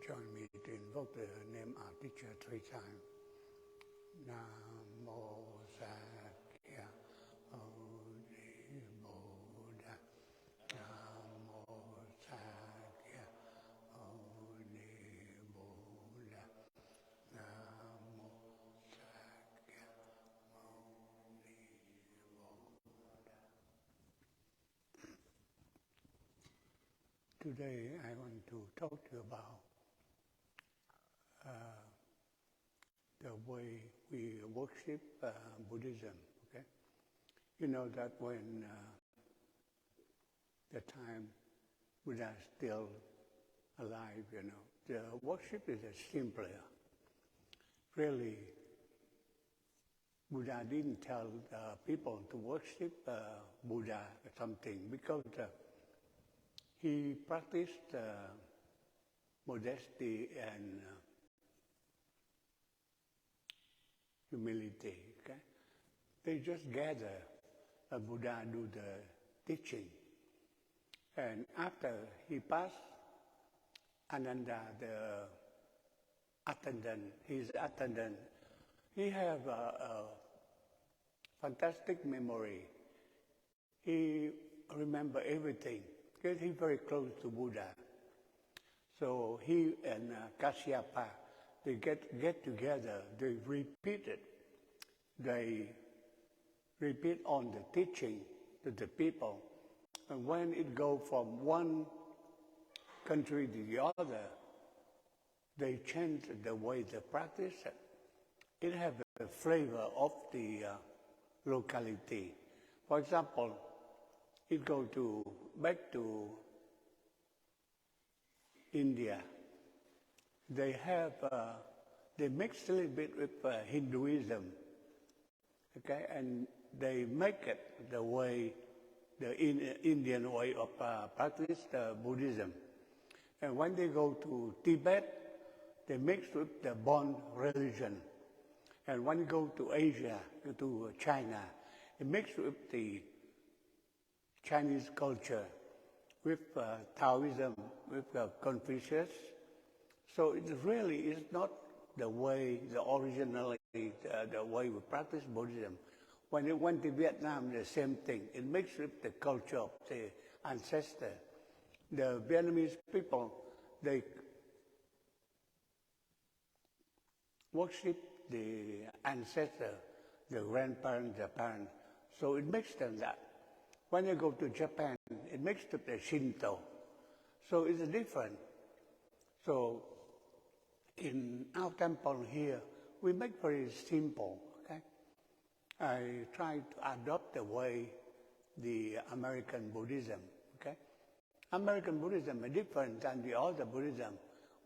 join me to invoke the name of teacher 3 times. Namo Sakya Muni Buddha. Namo Sakya Muni Buddha. Namo Sakya Muni Buddha. Today I want to talk to you about the way we worship Buddhism. Okay, you know that when the time Buddha is still alive, the worship is simpler. Really, Buddha didn't tell people to worship Buddha or something because he practiced modesty and humility. Okay, they just gather. Buddha do the teaching, and after he passed, Ananda, the his attendant, he have a fantastic memory. He remember everything because he's very close to Buddha. So he and Kasyapa, they get together, they repeat it. They repeat on the teaching to the people. And when it go from one country to the other, they change the way they practice it. It has a flavor of the locality. For example, it go back to India. They have they mix a little bit with Hinduism, okay, and they make it the way the Indian way of practice Buddhism. And when they go to Tibet, they mix with the Bon religion. And when you go to Asia, go to China, they mix with the Chinese culture, with Taoism, with Confucius. So it really is not the way, originally, the way we practice Buddhism. When it went to Vietnam, the same thing. It mixed with the culture of the ancestor. The Vietnamese people, they worship the ancestor, the grandparents, the parents. So it makes them that. When you go to Japan, it makes them the Shinto. So it's different. So in our temple here, we make very simple, okay? I try to adopt the way the American Buddhism, okay? American Buddhism is different than the other Buddhism.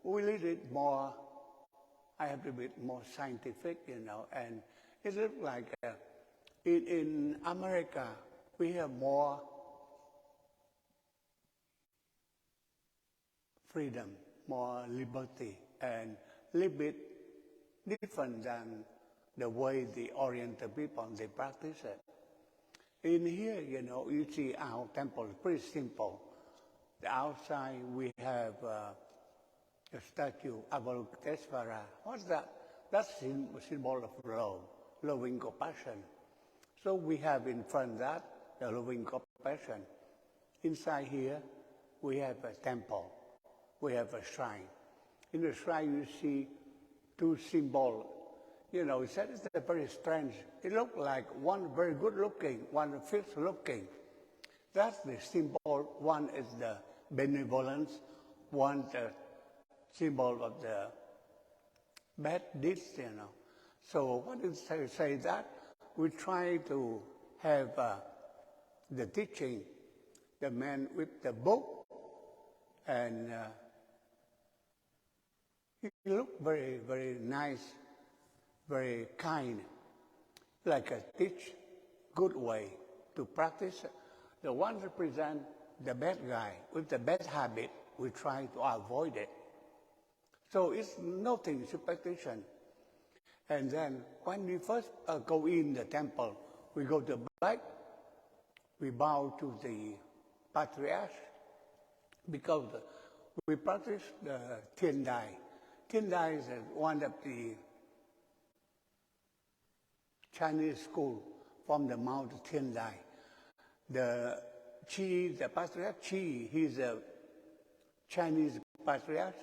We lead it more, I have to be more scientific, and it looks like in America, we have more freedom, more liberty, and a little bit different than the way the Oriental people, they practice it. In here, you see our temple is pretty simple. The outside, we have a statue, Avalokiteshvara. What's that? That's a symbol of love, loving compassion. So we have in front that, the loving compassion. Inside here, we have a temple. We have a shrine. In the shrine, you see two symbols. It's very strange. It looks like one very good looking, one fierce looking. That's the symbol. One is the benevolence, one the symbol of the bad deeds, So what is say that? We try to have the teaching, the man with the book, and he looked very, very nice, very kind, like a teach good way to practice. The one represent the bad guy with the bad habit. We try to avoid it. So it's nothing superstition. And then when we first go in the temple, we go to the back, we bow to the patriarch, because we practice the Thiên Dai. Thiên Dai is one of the Chinese school from the Mount Thiên Dai. The Qi, the patriarch Qi, he's a Chinese patriarch.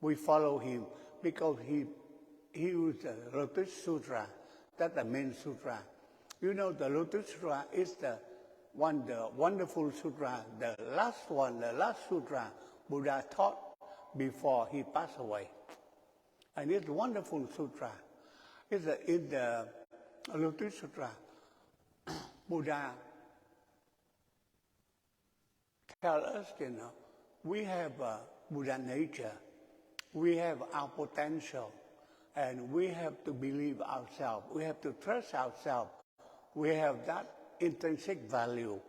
We follow him because he used the Lotus Sutra. That's the main sutra. You know, the Lotus Sutra is the wonderful sutra, the last one, the last sutra Buddha taught before he passed away. And it's a wonderful sutra. It's in the Lotus Sutra, Buddha tells us, you know, we have Buddha nature, we have our potential, and we have to believe ourselves, we have to trust ourselves. We have that intrinsic value,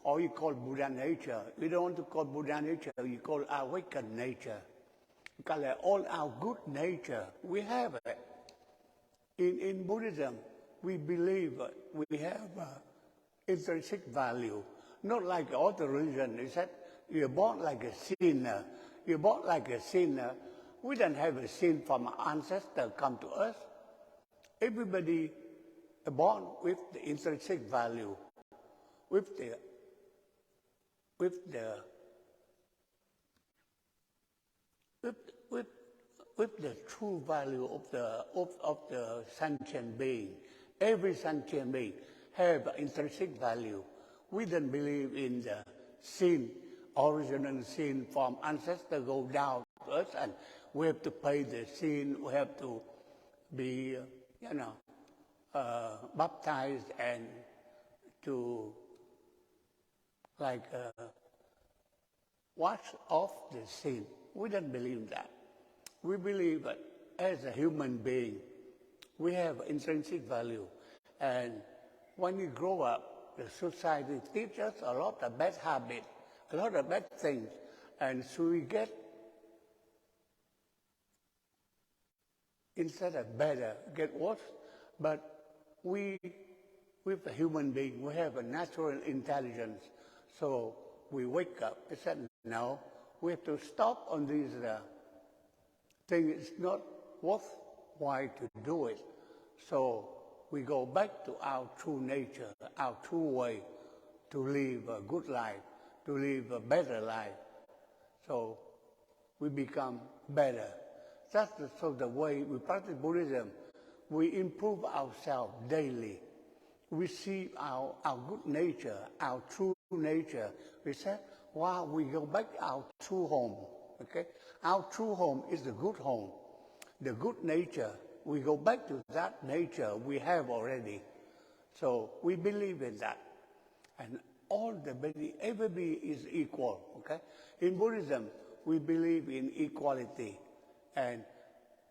or you call Buddha nature. You don't want to call Buddha nature, you call awakened nature. You call it all our good nature. We have it. In Buddhism, we believe we have intrinsic value. Not like other religion, is that you're born like a sinner. You're born like a sinner. We don't have a sin from our ancestors come to us. Everybody born with the intrinsic value, with the true value of the sentient being. Every sentient being have intrinsic value. We don't believe in the sin, original sin from ancestors go down to us, and we have to pay the sin. We have to be, baptized and to wash off the sin. We don't believe that. We believe that as a human being, we have intrinsic value. And when you grow up, the society teaches us a lot of bad habits, a lot of bad things. And so we get, instead of better, get worse. But we, with a human being, we have a natural intelligence. So we wake up and said, no, we have to stop on these things. It's not worthwhile to do it. So we go back to our true nature, our true way to live a good life, to live a better life. So we become better. That's the way we practice Buddhism. We improve ourselves daily. We see our good nature, our true nature. We say, wow, we go back to our true home. Okay? Our true home is the good home. The good nature, we go back to that nature we have already. So we believe in that. And everybody is equal. Okay? In Buddhism, we believe in equality. And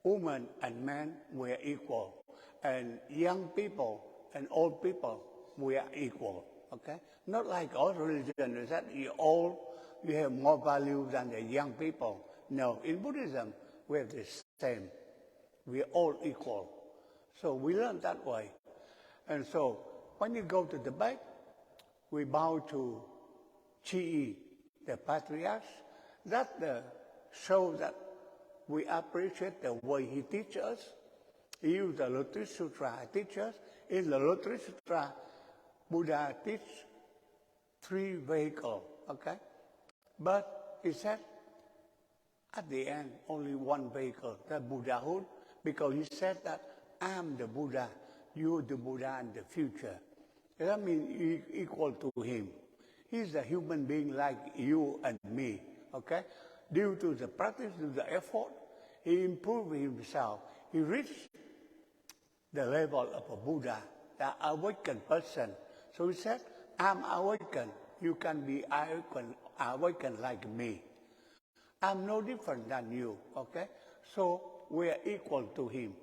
women and men, we are equal. And young people and old people, we are equal. Okay? Not like all religions, that you have more value than the young people. No, in Buddhism, we have the same. We are all equal. So we learn that way. And so when you go to the back, we bow to Qi, the patriarch. That shows that we appreciate the way he teaches us. He used the Lotus Sutra to teach us. In the Lotus Sutra, Buddha teaches 3 vehicles, okay? But he said, at the end, only 1 vehicle, the Buddhahood, because he said that I'm the Buddha, you're the Buddha in the future. That means you're equal to him. He's a human being like you and me, okay? Due to the practice, to the effort, he improved himself. He reached the level of a Buddha, the awakened person. So he said, I'm awakened. You can be awakened like me. I'm no different than you, okay? So we are equal to him.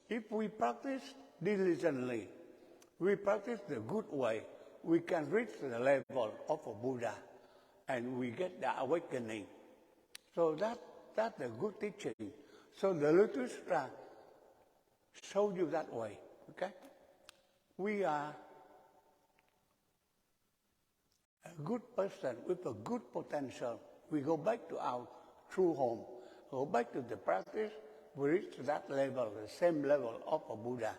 If we practice diligently, we practice the good way, we can reach the level of a Buddha and we get the awakening. So that's the good teaching. So the Lotus Sutra shows you that way, okay? We are a good person with a good potential. We go back to our true home. Go back to the practice, we reach that level, the same level of a Buddha.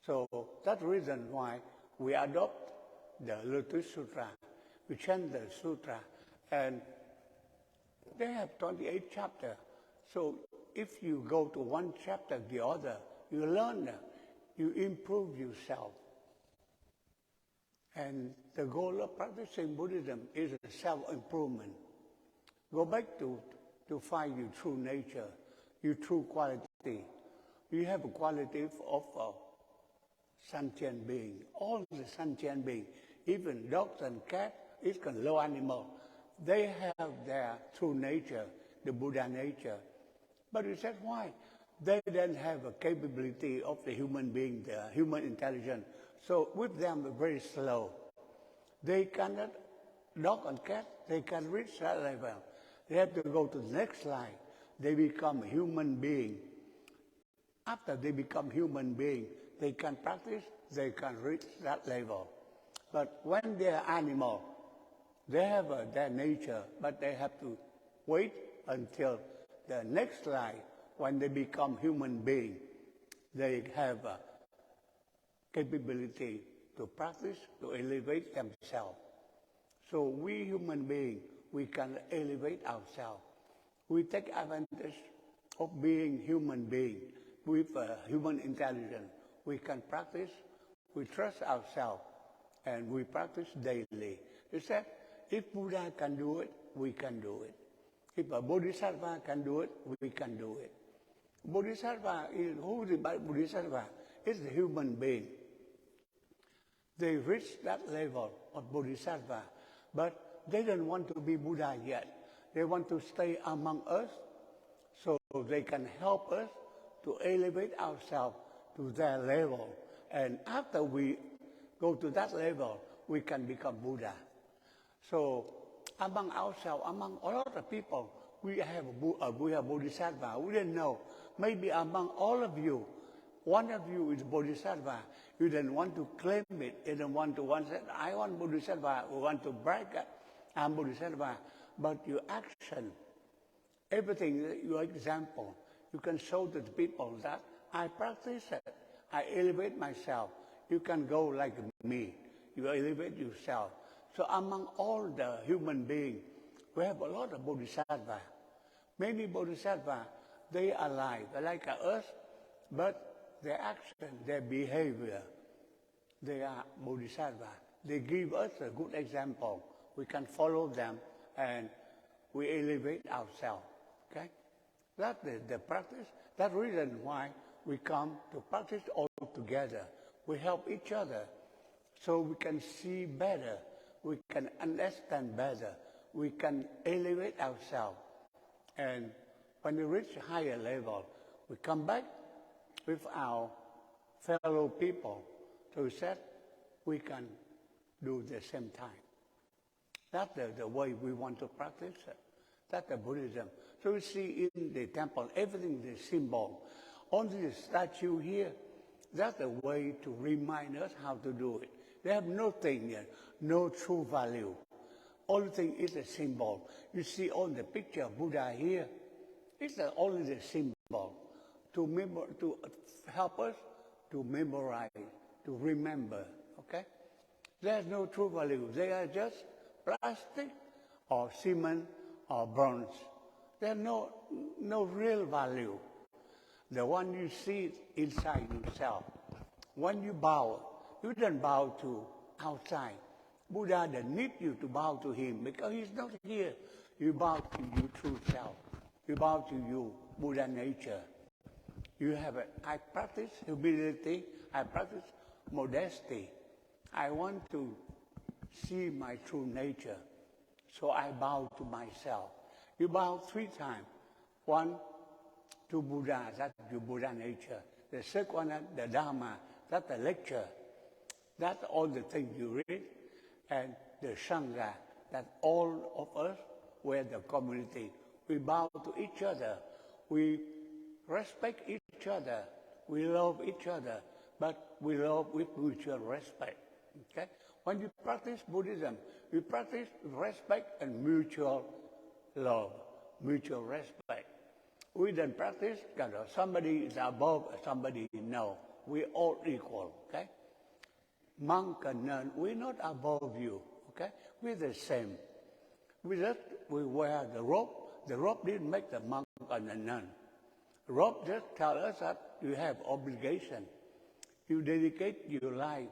So that's the reason why we adopt the Lotus Sutra. We chant the Sutra, and they have 28 chapters. So if you go to one chapter, the other, you learn, you improve yourself. And the goal of practicing Buddhism is self-improvement. Go back to find your true nature, your true quality. You have a quality of a sentient being. All the sentient beings, even dogs and cats, even low animals, they have their true nature, the Buddha nature. But you said, why? They don't have a capability of the human being, the human intelligence. So with them, they're very slow. They cannot, dog and cat, they can reach that level. They have to go to the next line. They become a human being. After they become human being, they can practice, they can reach that level. But when they are animal, they have their nature, but they have to wait until the next line. When they become human being, they have a capability to practice, to elevate themselves. So we human beings, we can elevate ourselves. We take advantage of being human being with human intelligence. We can practice, we trust ourselves, and we practice daily. He said, if Buddha can do it, we can do it. If a Bodhisattva can do it, we can do it. Bodhisattva is, who is the Bodhisattva? It's the human being. They reach that level of Bodhisattva, but they don't want to be Buddha yet. They want to stay among us so they can help us to elevate ourselves to their level. And after we go to that level, we can become Buddha. So among ourselves, among a lot of people, we have Bodhisattva. We didn't know. Maybe among all of you, one of you is Bodhisattva. You didn't want to claim it. You didn't want to say, I want Bodhisattva. We want to brag, I'm Bodhisattva. But your action, everything, your example, you can show to the people that I practice it. I elevate myself. You can go like me. You elevate yourself. So among all the human beings, we have a lot of Bodhisattva. Many Bodhisattva, they are like us, but their action, their behavior, they are Bodhisattva. They give us a good example. We can follow them and we elevate ourselves. Okay? That's the practice. That's the reason why we come to practice all together. We help each other so we can see better. We can understand better. We can elevate ourselves. And when we reach a higher level, we come back with our fellow people. So we said we can do the same time. That's the way we want to practice it. That's the Buddhism. So we see in the temple, everything is symbol. Only the statue here, that's the way to remind us how to do it. They have nothing yet, no true value. Only thing is a symbol. You see on the picture of Buddha here, it's only the symbol to help us to memorize, to remember, okay? There's no true value. They are just plastic or cement or bronze. There's no real value. The one you see inside yourself. When you bow, you don't bow to outside. Buddha doesn't need you to bow to him because he's not here. You bow to your true self. You bow to your Buddha nature. You have I practice humility. I practice modesty. I want to see my true nature. So I bow to myself. You bow 3 times. 1 to Buddha, that's your Buddha nature. The second one, the Dharma, that's the lecture. That's all the things you read. And the Sangha, that all of us, we're the community. We bow to each other. We respect each other. We love each other. But we love with mutual respect. Okay? When you practice Buddhism, you practice respect and mutual love. mutual respect. We don't practice that somebody is above, somebody no. We all equal, okay? Monk and nun, we're not above you, okay? We're the same. We wear the robe. The robe didn't make the monk and the nun. The robe just tells us that you have obligation. You dedicate your life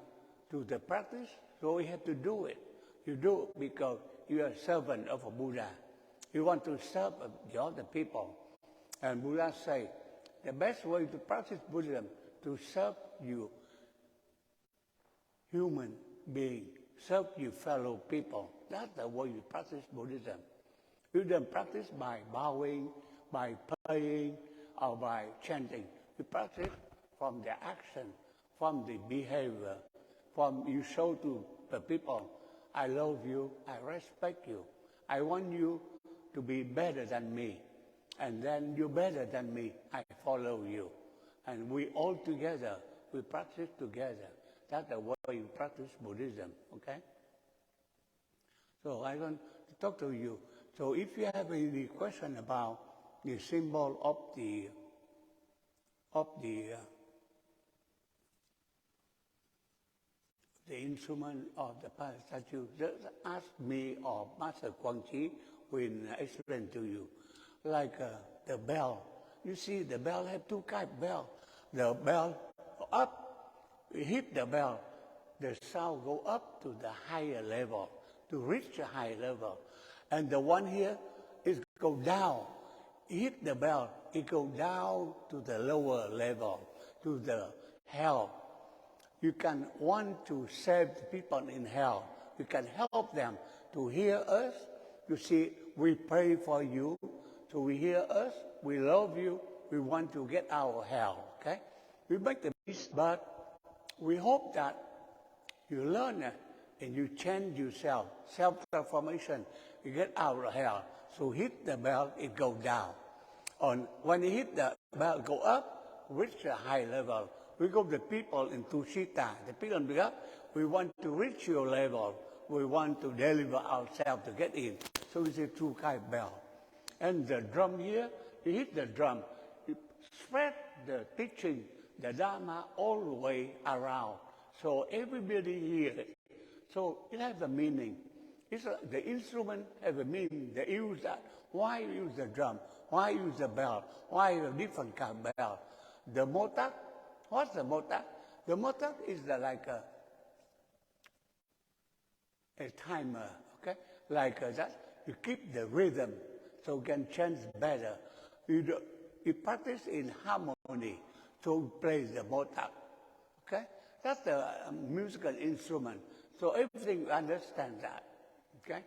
to the practice, so we have to do it. You do it because you are a servant of a Buddha. You want to serve the other people. And Buddha say, the best way to practice Buddhism to serve you human being, serve your fellow people. That's the way you practice Buddhism. You don't practice by bowing, by praying, or by chanting. You practice from the action, from the behavior, from you show to the people, I love you, I respect you, I want you to be better than me. And then you're better than me, I follow you. And we all together, we practice together. That's the way you practice Buddhism, okay? So I want to talk to you. So if you have any question about the symbol of the instrument of the past statue, just ask me or Master Quang will explain to you. Like the bell. You see, the bell have two kinds of bell. The bell up, you hit the bell, the sound go up to the higher level, to reach a higher level. And the one here is go down. You hit the bell, it go down to the lower level, to the hell. You can want to save the people in hell. You can help them to hear us. You see, we pray for you. So we hear us, we love you, we want to get out of hell, okay? We make the peace, but we hope that you learn it and you change yourself, self-transformation, you get out of hell. So hit the bell, it go down. And when you hit the bell, go up, reach a high level. We go to the people in Tushita, the people in Buddha, we want to reach your level. We want to deliver ourselves to get in. So it's a two kind of bell. And the drum here, you hit the drum, you spread the teaching, the Dharma all the way around. So everybody hears it. So it has a meaning. The instrument has a meaning. They use that. Why use the drum? Why use the bell? Why a different kind of bell? The motak, what's the motak? The motak is like a timer, okay? Like that, you keep the rhythm. So you can change better. You practice in harmony, so you play the motak, okay? That's the musical instrument. So everything you understand that, okay?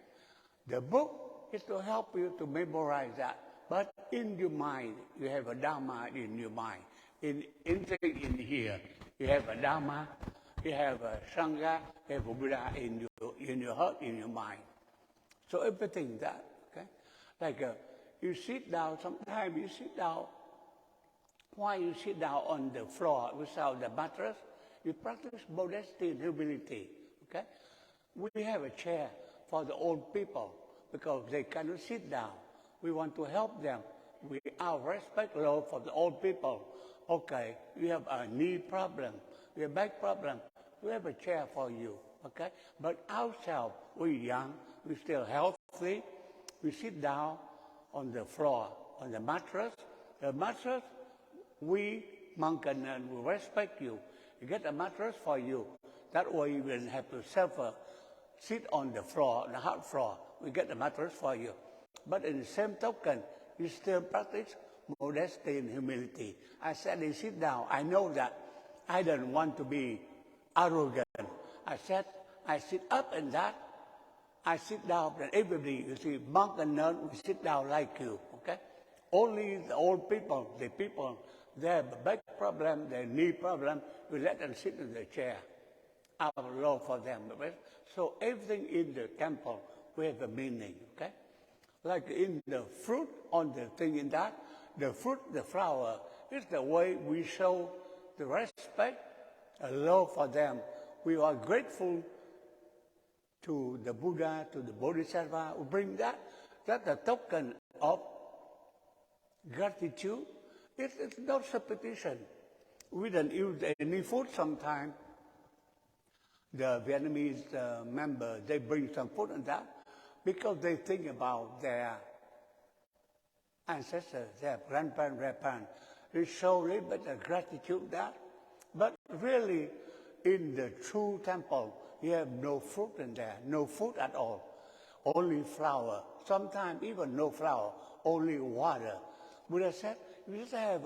The book is to help you to memorize that. But in your mind, you have a Dharma in your mind. In here, you have a Dharma, you have a Sangha, you have a Buddha in your heart, in your mind. So everything that. Like you sit down, sometimes you sit down. Why you sit down on the floor without the mattress? You practice modesty and humility, okay? We have a chair for the old people because they cannot sit down. We want to help them. Our respect love for the old people. Okay, you have a knee problem, you have back problem. We have a chair for you, okay? But ourselves, we're young, we're still healthy. We sit down on the floor, on the mattress. The mattress, we, monk and nun, will respect you. You get a mattress for you. That way you will have to suffer. Sit on the floor, the hard floor. We get a mattress for you. But in the same token, you still practice modesty and humility. I said, you sit down. I know that I don't want to be arrogant. I said, I sit up and that. I sit down, and everybody, you see, monk and nun, we sit down like you, okay? Only the old people, they have a back problem, their knee problem, we let them sit in the chair. Our law for them. So everything in the temple, we have a meaning, okay? Like in the fruit, on the thing in that, the fruit, the flower, is the way we show the respect, a love for them. We are grateful to the Buddha, to the Bodhisattva, who bring that. That's the token of gratitude. It's not repetition. We don't use any food sometimes. The Vietnamese member, they bring some food and that because they think about their ancestors, their grandparents. They show a little bit of gratitude that. But really, in the true temple, you have no fruit in there, no food at all. Only flour. Sometimes even no flour, only water. Buddha said, you just have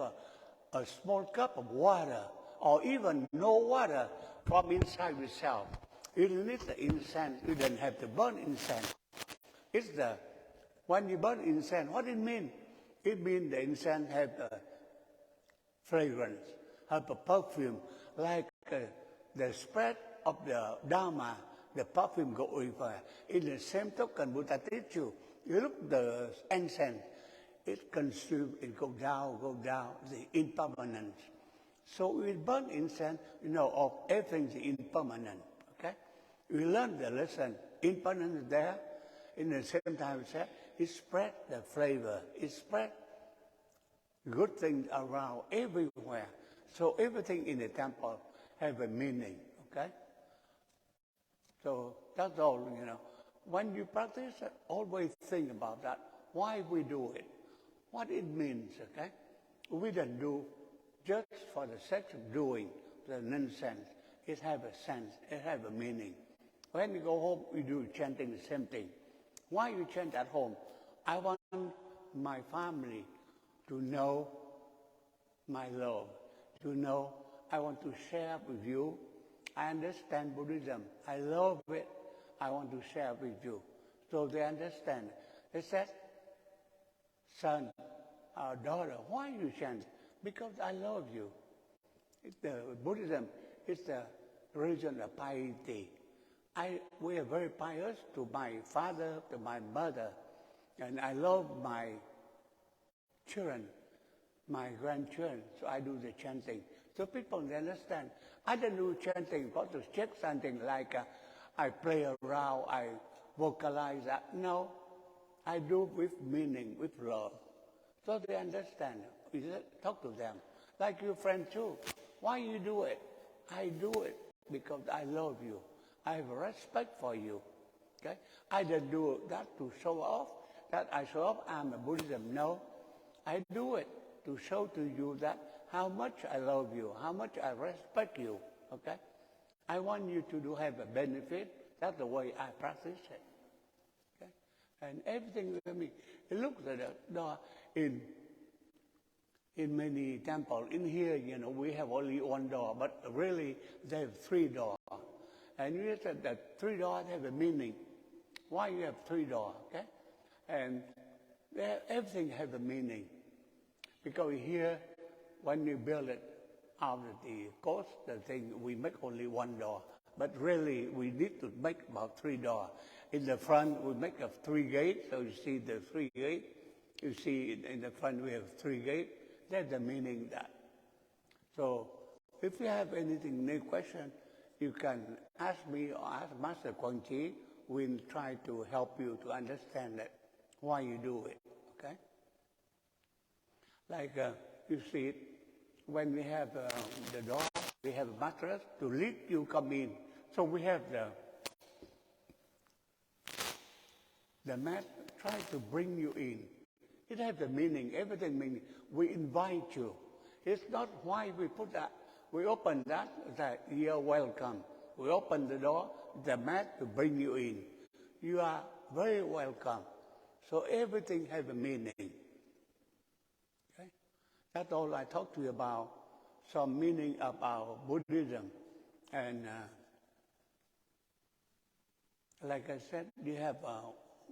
a small cup of water, or even no water from inside yourself. You don't need the incense. You don't have to burn incense. It's when you burn incense, what it means? It means the incense have a fragrance, have a perfume, like the spread of the Dharma, the perfume go everywhere. In the same token, Buddha teach you look the incense, it consumes, it goes down, the impermanence. So we burn incense, of everything is impermanent, okay? We learn the lesson, impermanence is there. In the same time, it spread the flavor, it spread good things around everywhere. So everything in the temple have a meaning, okay? So that's all, When you practice, always think about that. Why we do it? What it means, okay? We don't do just for the sake of doing the nonsense. It have a sense, it have a meaning. When you go home, you do chanting the same thing. Why you chant at home? I want my family to know my love, to know I want to share with you. I understand Buddhism. I love it. I want to share with you. So they understand. They said, son, our daughter, why you chant? Because I love you. Buddhism is the religion of piety. We are very pious to my father, to my mother, and I love my children, my grandchildren, so I do the chanting. So people understand. I don't do chanting for to check something like I play around, I vocalize that. No, I do with meaning, with love. So they understand. You talk to them. Like your friend too. Why you do it? I do it because I love you. I have respect for you. Okay? I don't do that to show off, that I show off I'm a Buddhism. No. I do it to show to you that how much I love you, how much I respect you. Okay? I want you to have a benefit. That's the way I practice it. Okay? And everything with me. It looks at the door in many temples. In here, we have only one door, but really they have 3 doors. And you said that 3 doors have a meaning. Why you have 3 doors, okay? And everything has a meaning. Because here, when you build it out of the coast, the thing, we make only 1 door. But really, we need to make about 3 doors. In the front, we make 3 gates. So you see the 3 gates. You see in the front, we have 3 gates. That's the meaning that. So if you have anything, new question, you can ask me or ask Master Quang. We'll try to help you to understand that, why you do it, okay? Like you see it, when we have the door, we have a mattress to let you come in. So we have the mat try to bring you in. It has a meaning, everything meaning. We invite you. It's not why we put that. We open that you're welcome. We open the door, the mat to bring you in. You are very welcome. So everything has a meaning. Okay? That's all I talked to you about, some meaning about Buddhism. And like I said, you have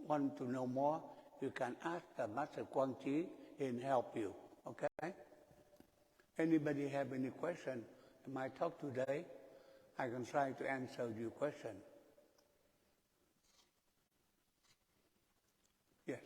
want to know more, you can ask Master Quang and help you. Okay? Anybody have any question in my talk today? I can try to answer your question. Yes.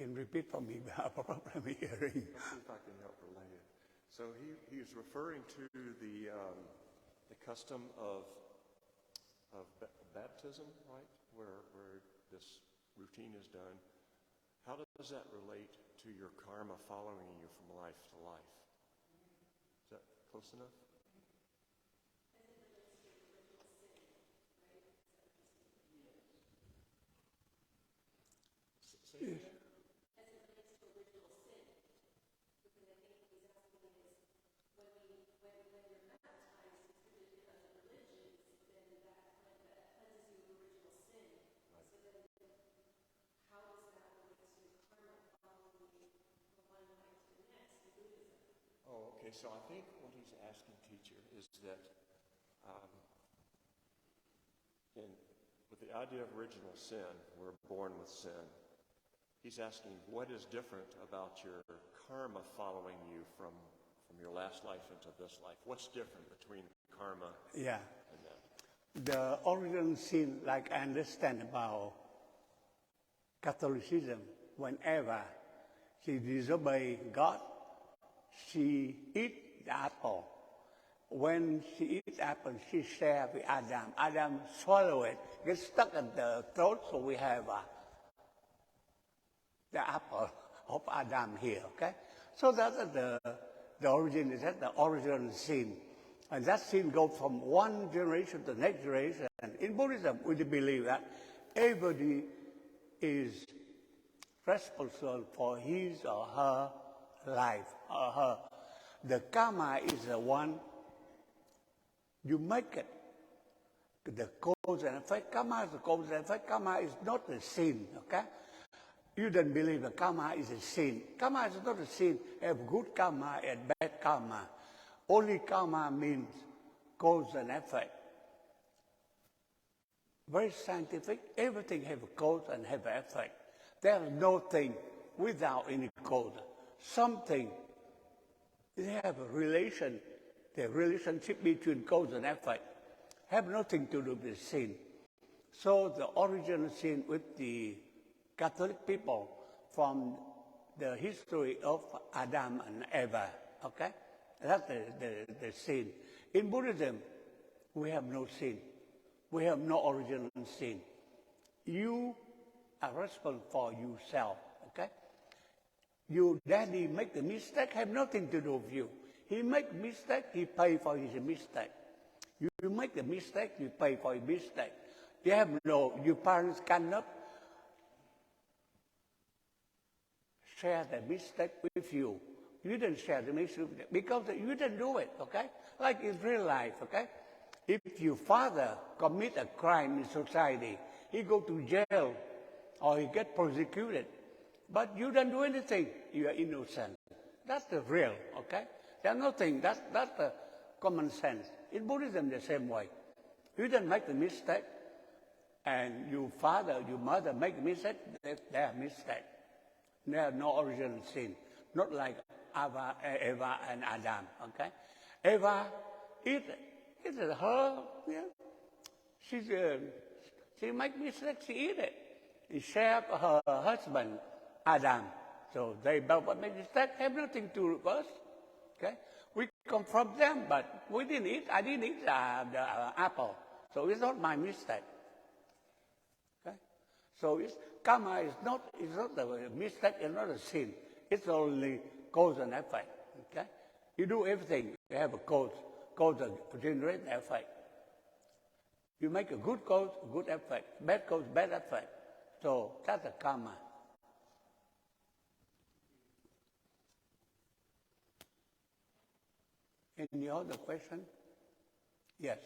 can repeat for me. I have a problem hearing. Let's see if I can help relay it. So he's referring to the custom of baptism, right? Where this routine is done. How does that relate to your karma following you from life to life? Is that close enough? Yes. Oh, okay. So I think what he's asking, teacher, is that with the idea of original sin, we're born with sin. He's asking what is different about your karma following you from your last life into this life. What's different between karma and that? The original sin, like I understand about Catholicism, whenever she disobey God, she eat the apple. When she eats apple, she share with Adam. Adam swallow it, gets stuck in the throat, so we have the apple of Adam here, okay? So that's the origin, is that the original sin. And that sin goes from one generation to the next generation. And in Buddhism, we believe that everybody is responsible for his or her life. The karma is the one you make it. The cause and effect. Karma is the cause and effect. Karma is not a sin, okay? You don't believe that karma is a sin. Karma is not a sin. You have good karma and bad karma. Only karma means cause and effect. Very scientific. Everything has a cause and have an effect. There is no thing without any cause. Something, they have a relation. The relationship between cause and effect have nothing to do with sin. So the original sin with the Catholic people from the history of Adam and Eva, okay? That's the sin. In Buddhism, we have no sin. We have no original sin. You are responsible for yourself, okay? Your daddy make the mistake, have nothing to do with you. He make mistake, he pay for his mistake. You make the mistake, you pay for your mistake. Your parents cannot share the mistake with you. You didn't share the mistake because you didn't do it, okay? Like in real life, okay? If your father commit a crime in society, he go to jail or he get persecuted, but you don't do anything, you are innocent. That's the real, okay? There's nothing, that's the common sense. In Buddhism, the same way. You didn't make the mistake, and your father, your mother make a mistake, they are mistake. They have no original sin. Not like Eva and Adam, okay? Eva, it's her, yeah. She make mistake, she eat it. She share her husband, Adam. So they both make mistake, have nothing to do with us, okay? We come from them, but we didn't eat. I didn't eat the apple, so it's not my mistake. Okay, so karma is not a mistake. It's not a sin. It's only cause and effect. Okay, you do everything. You have a cause to generate the effect. You make a good cause, good effect. Bad cause, bad effect. So that's a karma. Any other question? Yes.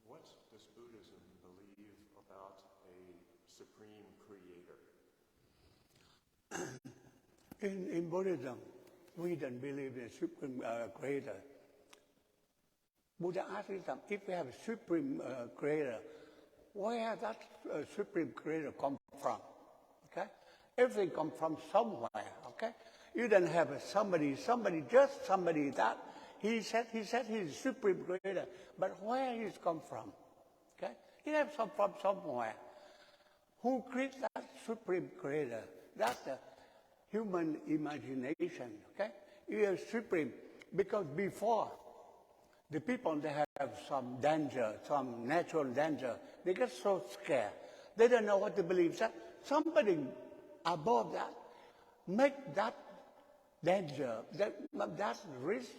What does Buddhism believe about a supreme creator? In Buddhism, we don't believe in a supreme creator. Buddha asked him, if we have a supreme creator, where that Supreme Creator come from. Okay? Everything comes from somewhere. Okay? You don't have somebody, just somebody that he said he's Supreme Creator, but where he's come from? Okay? He has come from somewhere. Who created that Supreme Creator? That's the human imagination. Okay? He is supreme because before the people, they have some danger, some natural danger. They get so scared. They don't know what to believe. So somebody above that make that danger, that risk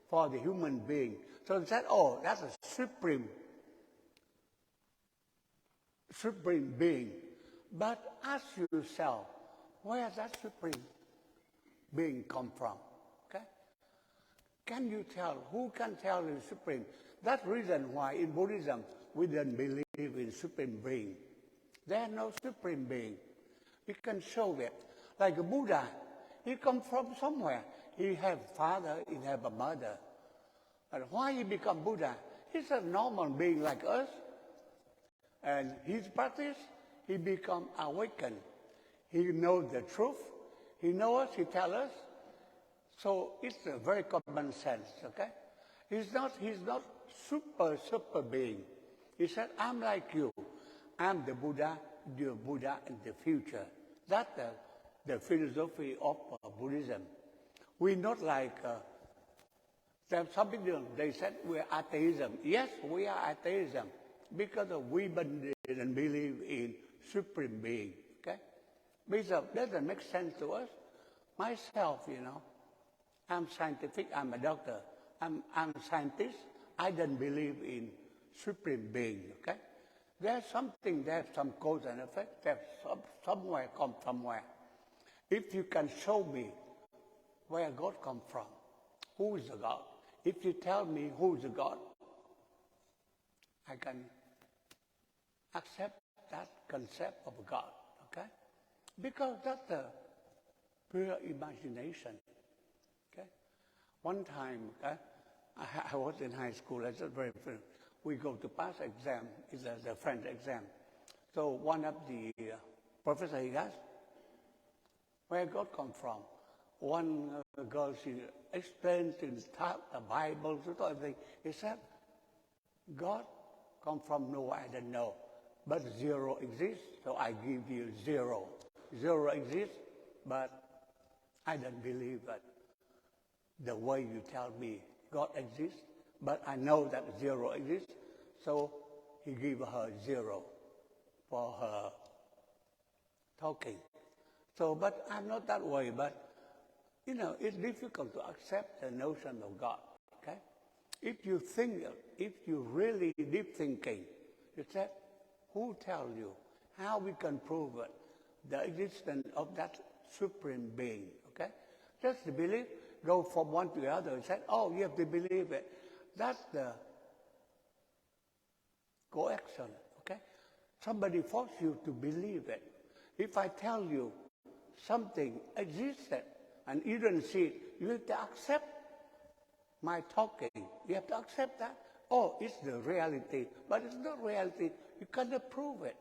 for the human being. So they said, oh, that's a supreme being. But ask yourself, where does that supreme being come from? Okay? Can you tell? Who can tell the supreme? That's the reason why in Buddhism we don't believe in supreme being. There is no supreme being. You can show it. Like a Buddha, he comes from somewhere. He have father, he have a mother. But why he become Buddha? He's a normal being like us. And his practice, he become awakened. He knows the truth. He knows us, he tells us. So it's a very common sense, okay? He's not super being. He said, I'm like you. I'm the Buddha, you're Buddha in the future. That's the philosophy of Buddhism. We're not like, some people, they said we're atheism. Yes, we are atheism because we didn't believe in supreme being, okay? Because that doesn't make sense to us. Myself, I'm scientific, I'm a doctor. I'm a scientist. I don't believe in supreme being, okay? There's something, there's some cause and effect, there's somewhere come somewhere. If you can show me where God comes from, who is the God? If you tell me who is the God, I can accept that concept of God, okay? Because that's the pure imagination, okay? One time, okay, I was in high school, I said we go to pass exam, it's the French exam. So one of the professor, he asked, where God come from? One girl, she explained in the Bible, everything. He said, God come from nowhere, I don't know. But zero exists, so I give you zero. Zero exists, but I don't believe that the way you tell me God exists, but I know that zero exists, so he gave her zero for her talking. So, but I'm not that way, but, it's difficult to accept the notion of God, okay? If you think, if you really deep thinking, you say, who tell you how we can prove it, the existence of that supreme being, okay? Just to believe, go from one to the other and say, oh, you have to believe it. That's the coaction, okay? Somebody force you to believe it. If I tell you something existed and you don't see it, you have to accept my talking. You have to accept that. Oh, it's the reality. But it's not reality. You cannot prove it.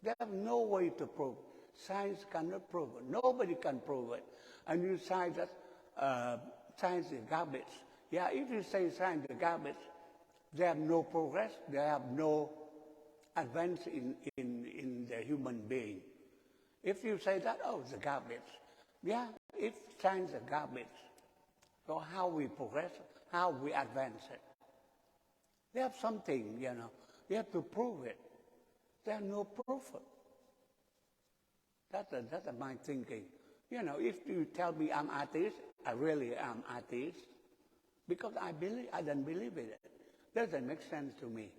There's no way to prove it. Science cannot prove it. Nobody can prove it. And you say that science is garbage. Yeah, if you say science is garbage, they have no progress. They have no advance in the human being. If you say that, oh, it's garbage. Yeah, if science is garbage, so how we progress, how we advance it. They have something, you have to prove it. There's no proof. That's my thinking. If you tell me I'm atheist, I really am atheist. Because I don't believe in it. Doesn't make sense to me.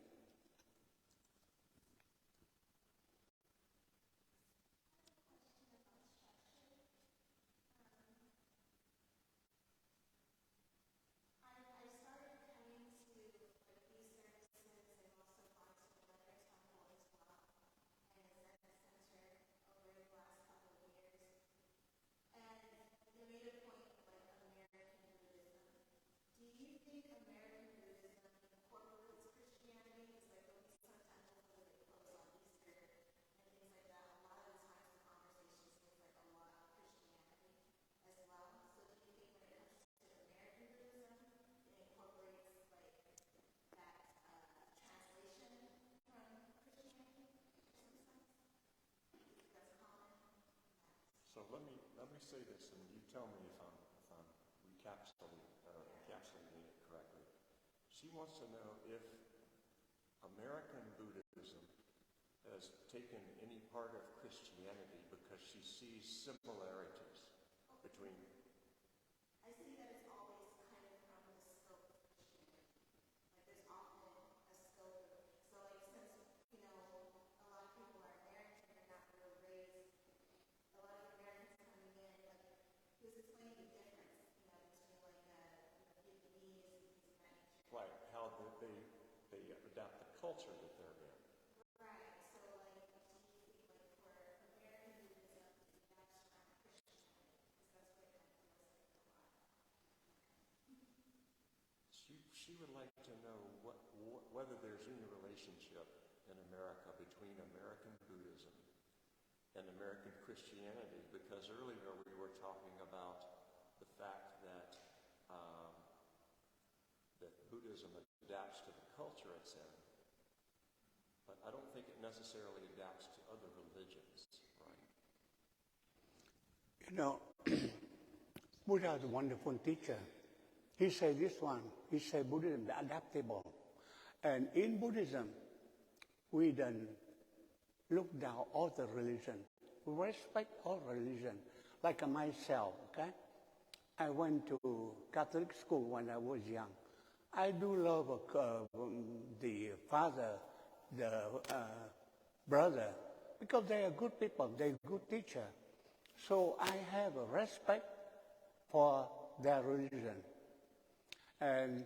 me say this, and you tell me if I'm encapsulating it correctly. She wants to know if American Buddhism has taken any part of Christianity because she sees similarities between. I see that it's always kind of from the scope of Christianity. Like there's often a scope of, so like since, you know, a lot of people are American, they're not really raised, a lot of Americans coming in, like he was explaining the difference, you know, between like, Vietnamese and things of that nature. Right, how they adapt the culture that they're in. Right, so like, do you think like for American Buddhism, that's from Christianity? Because that's what it kind of feels like a lot. She would like to know whether there's any relationship in America between American Buddhism and American Christianity, because earlier we were talking about the fact that that Buddhism adapts to the culture it's in, but I don't think it necessarily adapts to other religions, right? You know, Buddha is a wonderful teacher. He said this one, he said Buddhism is adaptable. And in Buddhism, we don't look down all the religion. We respect all religion. Like myself, okay? I went to Catholic school when I was young. I do love the father, the brother, because they are good people, they're good teacher. So I have a respect for their religion. And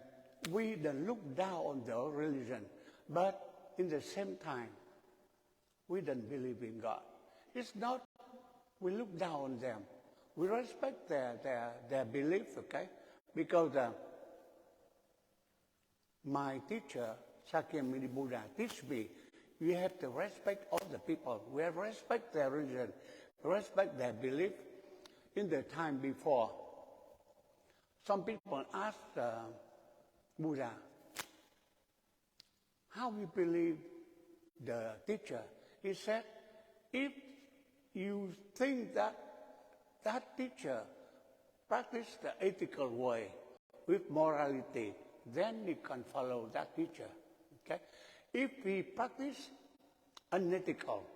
we don't look down on their religion, but in the same time, we don't believe in God. It's not we look down on them. We respect their belief, okay? Because my teacher, Sakyamuni Buddha, teach me, you have to respect all the people. We have to respect their religion, respect their belief. In the time before, some people ask Buddha, how we believe the teacher? He said, if you think that that teacher practiced the ethical way with morality, then you can follow that teacher. Okay? If we practice unethical,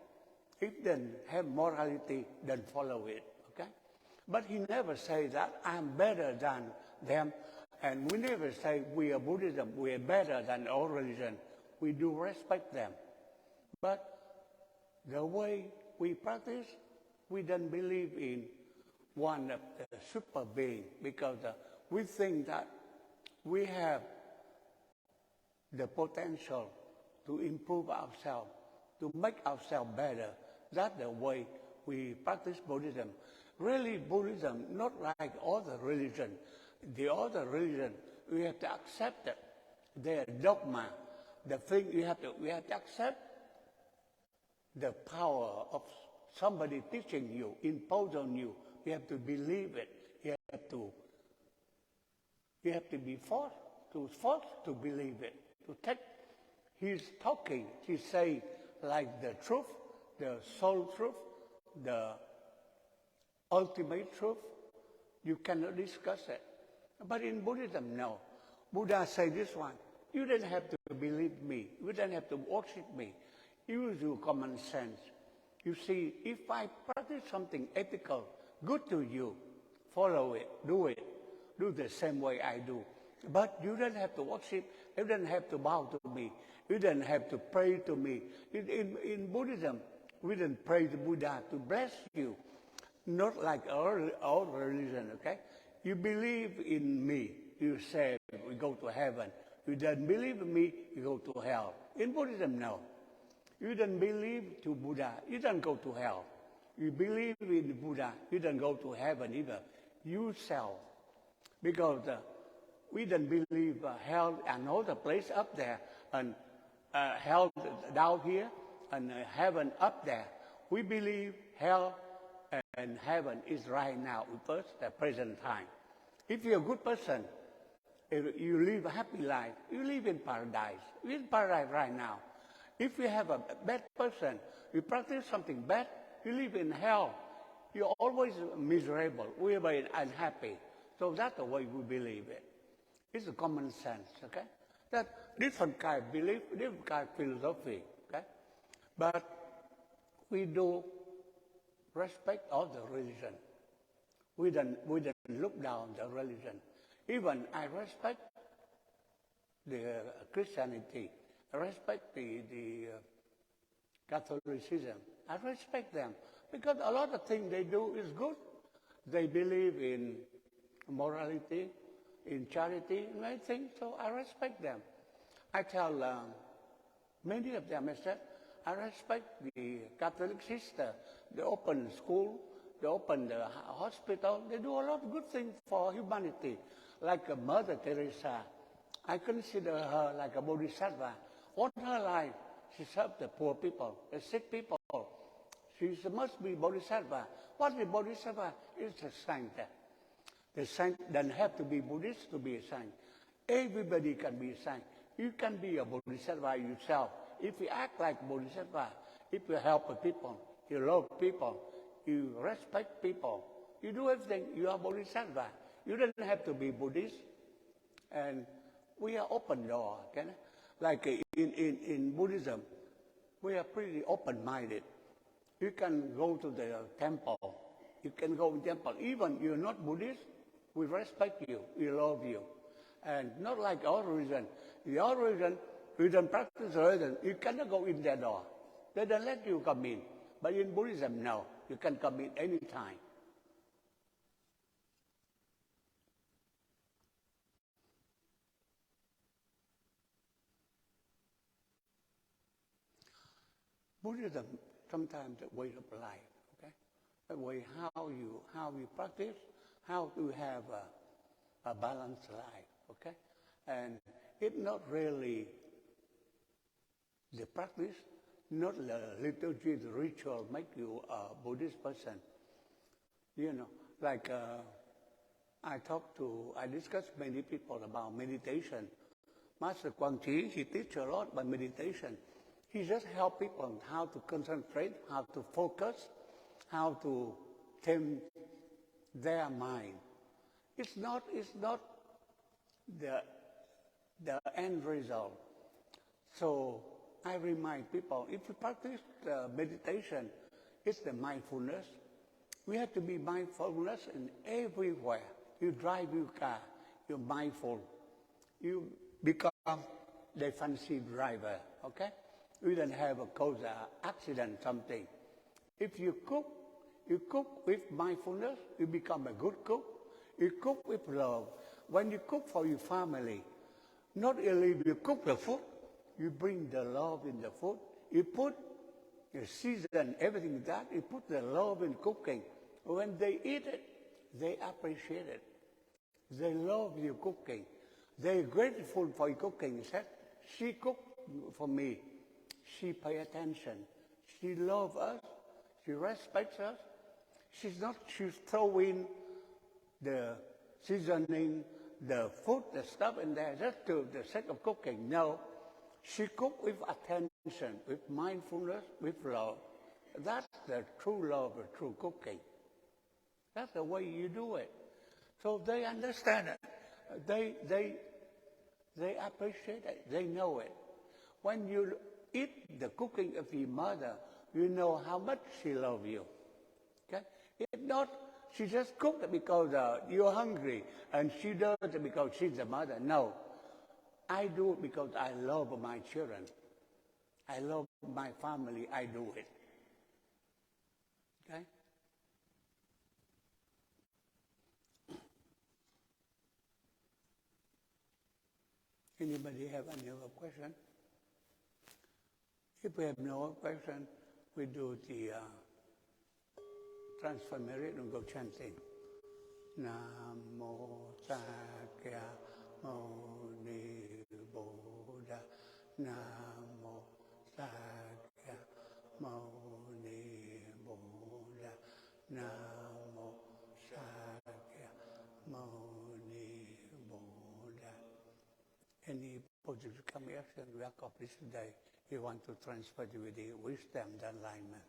if then have morality, then follow it. Okay? But he never say that I'm better than them, and we never say we are Buddhism, we are better than all religion. We do respect them. But the way we practice, we don't believe in one of the super being, because we think that we have the potential to improve ourselves, to make ourselves better. That's the way we practice Buddhism. Really, Buddhism, not like other religion. The other religion, we have to accept it. Their dogma, the thing we have to accept the power of somebody teaching you, impose on you. You have to believe it. You have to be forced to believe it. To take, he's talking, he's saying like the truth, the soul truth, the ultimate truth. You cannot discuss it. But in Buddhism, no. Buddha said this one, you don't have to believe me. You don't have to worship me. Use your common sense. You see, if I practice something ethical, good to you, follow it, do the same way I do. But you don't have to worship, you don't have to bow to me, you don't have to pray to me. In Buddhism, we don't pray to Buddha to bless you, not like our religion, okay? You believe in me, you say we go to heaven. You don't believe in me, you go to hell. In Buddhism, no. You don't believe to Buddha, you don't go to hell. You believe in Buddha, you don't go to heaven either. You self. Because we don't believe hell and all the place up there, and hell down here, and heaven up there. We believe hell and heaven is right now with us, the present time. If you're a good person, if you live a happy life, you live in paradise. You're in paradise right now. If you have a bad person, you practice something bad, you live in hell. you're always miserable. We're very unhappy. So that's the way we believe it. It's a common sense, okay? That different kind of belief, different kind of philosophy, okay? But we do respect all the religion. We don't look down the religion. Even I respect the Christianity. I respect the Catholicism. I respect them because a lot of things they do is good. They believe in morality, in charity, and I think so. I respect them. I tell many of them, I said, I respect the Catholic sister. They open school, they open the hospital. They do a lot of good things for humanity, like Mother Teresa. I consider her like a bodhisattva. All her life, she served the poor people, the sick people. She must be bodhisattva. What is bodhisattva? It's a saint. The saint doesn't have to be Buddhist to be a saint. Everybody can be a saint. You can be a bodhisattva yourself. If you act like bodhisattva, if you help people, you love people, you respect people, you do everything, you are bodhisattva. You don't have to be Buddhist. And we are open door, okay? Like in Buddhism, we are pretty open-minded. You can go to the temple. You can go to the temple. Even you're not Buddhist, we respect you, we love you. And not like our religion. In our religion, we don't practice religion. You cannot go in their door. They don't let you come in. But in Buddhism, no. You can come in any time. Buddhism, sometimes the way of life, okay? The way how you practice, how to have a balanced life, okay? And it's not really the practice, not the liturgy, the ritual make you a Buddhist person. You know, like I discussed many people about meditation. Master Quang, he teaches a lot about meditation. He just helps people how to concentrate, how to focus, how to tame their mind. It's not the end result. So I remind people, if you practice meditation, it's the mindfulness. We have to be mindfulness in everywhere. You drive your car, you're mindful. You become the fancy driver, okay? You don't have a cause accident, something. If you cook with mindfulness, you become a good cook. You cook with love. When you cook for your family, not only you cook the food, you bring the love in the food. You season everything that, you put the love in cooking. When they eat it, they appreciate it. They love your cooking. They're grateful for your cooking. Said, she cooked for me. She pay attention. She loves us. She respects us. She's throwing the seasoning, the food, the stuff in there just to the sake of cooking. No. She cooked with attention, with mindfulness, with love. That's the true love, the true cooking. That's the way you do it. So they understand it. They appreciate it. They know it. When you eat the cooking of your mother, you know how much she loves you. Okay? It's not she just cooked it because you're hungry, and she does it because she's the mother. No. I do it because I love my children. I love my family. I do it. Okay? Anybody have any other question? If we have no other question, we do the transfer merit and go chanting. Namo Sakya Muni Buddha. Namo Sakya Muni Buddha. Namo Sakya Muni Buddha. Any positive action we accomplish today, we want to transfer with the wisdom, the alignment.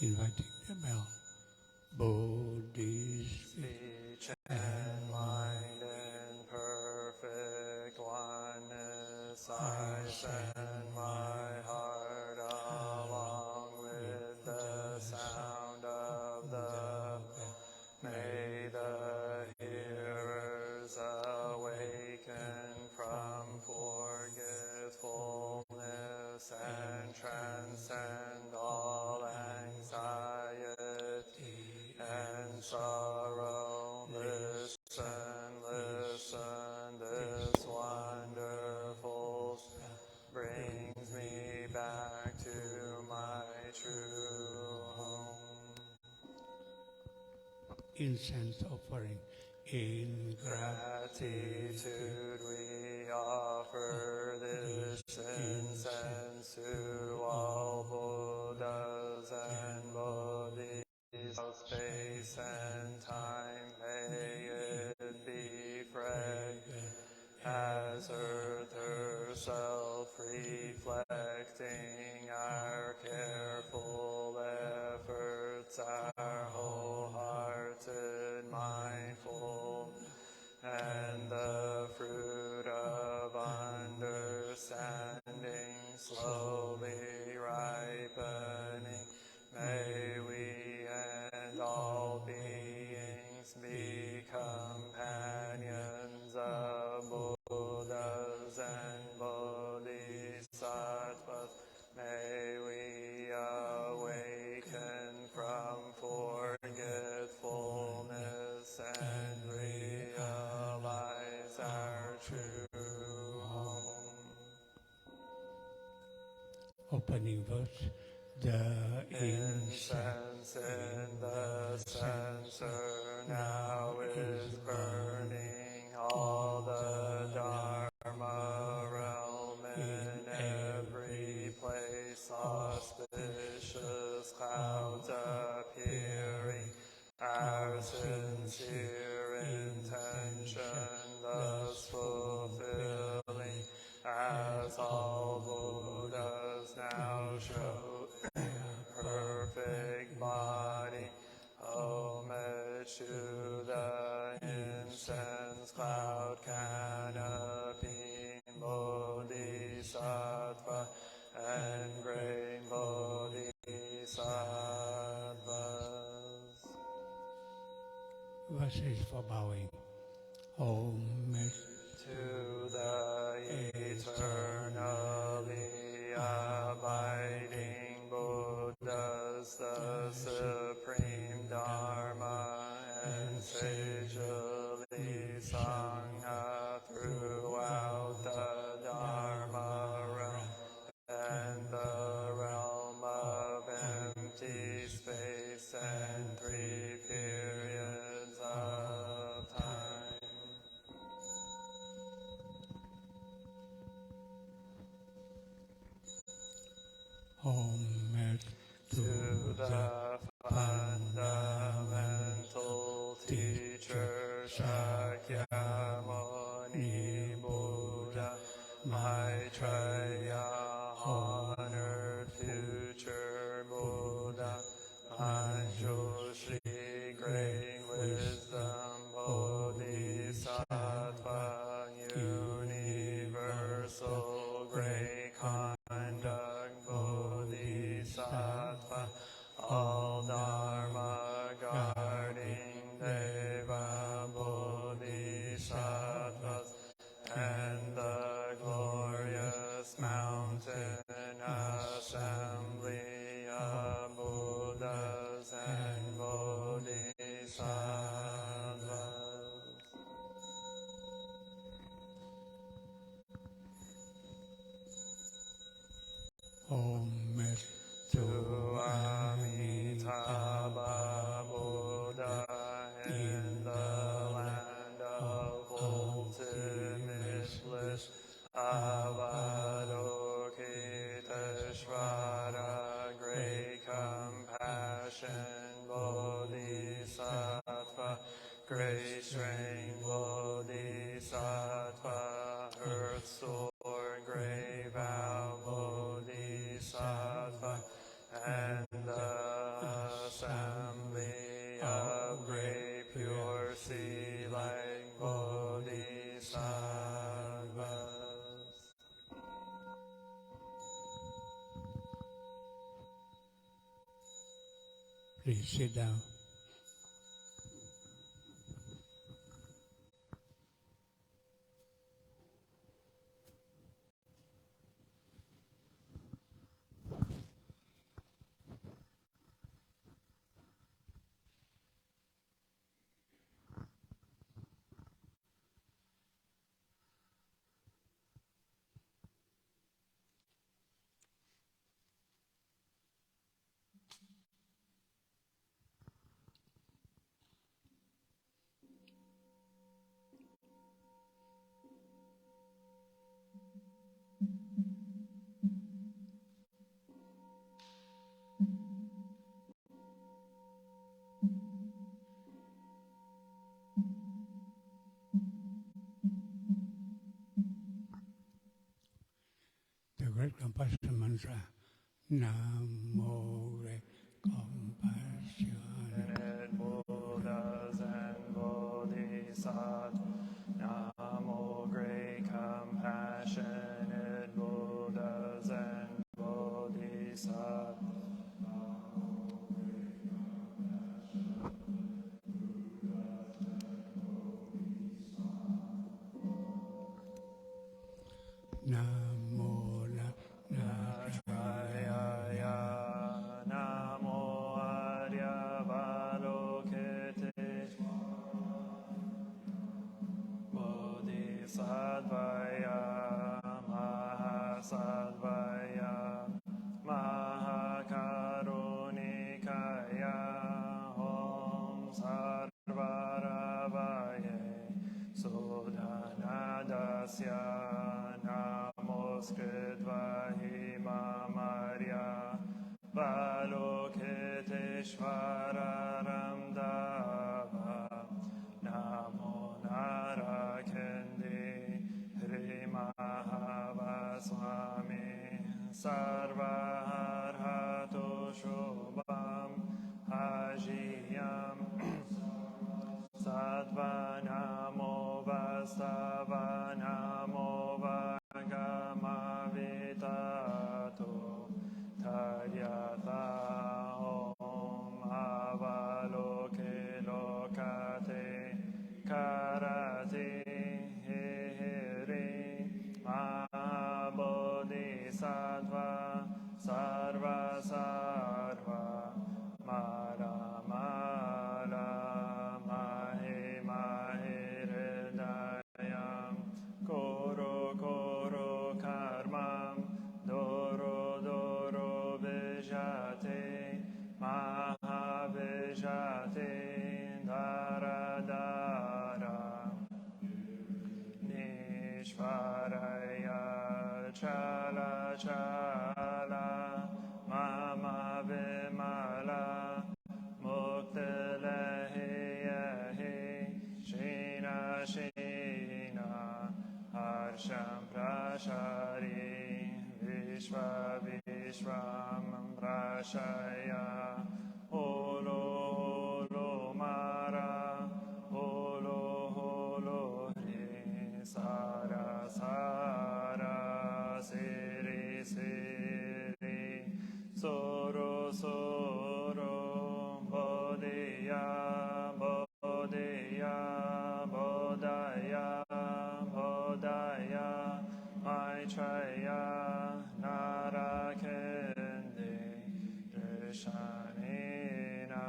inviting them out. Buddhist speech and mind in perfect oneness, I send my heart along with the sound of the bell. May the hearers awaken from forgetfulness and transcend all anxiety and sorrow. Listen, listen, this wonderful sound brings me back to my true home. incense offering. In Gratitude we offer this incense to all Buddhas and Bodhisattvas. Space and time, may it be fragrant as earth herself, reflecting our careful efforts, our wholehearted mindful, and the fruit of understanding slowly ripening. May we and all beings be companions of Buddhas and Bodhisattvas. May we awaken from forgetfulness and realize our true home. opening verse, the Incense in the censer now is burning, all the Dharma realm in every place, auspicious clouds appearing, our sincere intention thus fulfilling, as all Buddhas now show perfect body, homage to the incense cloud canopy, Bodhisattva and great Bodhisattvas. verses for bowing. Homage to the eternally abiding Buddhas, the supreme Dharma and sagely sung throughout the Dharma realm and the realm of empty space and three periods of time. homage To the fundamental teacher Shakyamuni Buddha, Maitreya, honored future Buddha, Manjushri, great wisdom Bodhisattva, universal great conduct Bodhisattva, all Dharma guarding Deva Bodhisattvas, and the glorious mountain assembly of Buddhas and Bodhisattvas. homage To Amitabha Buddha in the land of ultimate bliss, Avalokiteshvara, great compassion Bodhisattva, great strength Bodhisattva, earth sword, grave vow Bodhisattva, and the Please sit down. The great compassion mantra. Namo great compassion. Buddhas and Bodhisattvas. Namo great compassionate Buddhas and Bodhisattvas. Namo Nachayaya. Namo Aryavalokite. Bodhisattvaya. Mahasatvaya. Mahakarunikaya. Om Sarvaravaye. Sodhanadasya. Namaskritva Himamarya. Valokiteshvara Ramdava. Namo Narakendi Hrimahavaswami. Sarvaharhato Shobham Hajiyam. Sattvanamo Vastavanamo Vagamavitato Tadyata Om Avaloke Lokate Karate Hiri Mahabodhisattva Sarva Sarva Mara Mara Mahi Mahiridayam Koro Koro Karmam Doro Doro Vijate Mahavijate Dara Dara Nishvaraya Chala Chala Mama Vimala Muktalahiyahi Shina Shina Harsham Prashari Vishva Vishvam Prashaya Holo Holo Mara Holo Holo Hri Sara Sara Siri Siri Soro Soro Bodhiya Bodhiya Bodhaya Bodhaya Maitreya Narakendi Drishanina